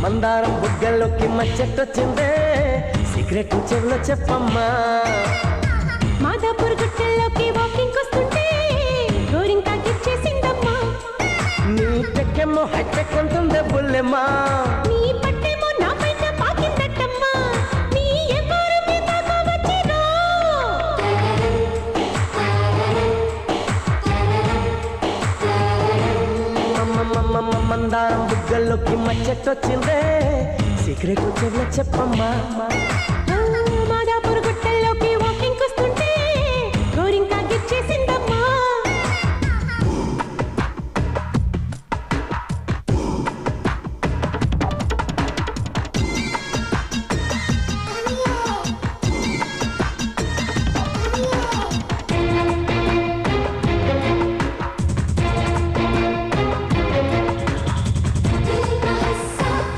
మందారం బుగ్గల్లోకి మచ్చెట్టొచ్చిందే సీక్రెట్ చెవులో చెప్పమ్మా మాదాపూర్ గుట్టల్లోకి వాకింగ్ వస్తుంటే గోరింకా గిచ్చేసిందమ్మా నీ టెక్కేమో హైటెక్ అంటుందే బుల్లెమ్మా నీ పట్టేమో నా పైన పాకిందట్టమ్మా నీ ఎవ్వరు మీ దాకా వచ్చిరో మందారం బుగ్గల్లోకి మచ్చెట్టొచ్చిందే సీక్రెట్ చెవులో చెప్పమ్మా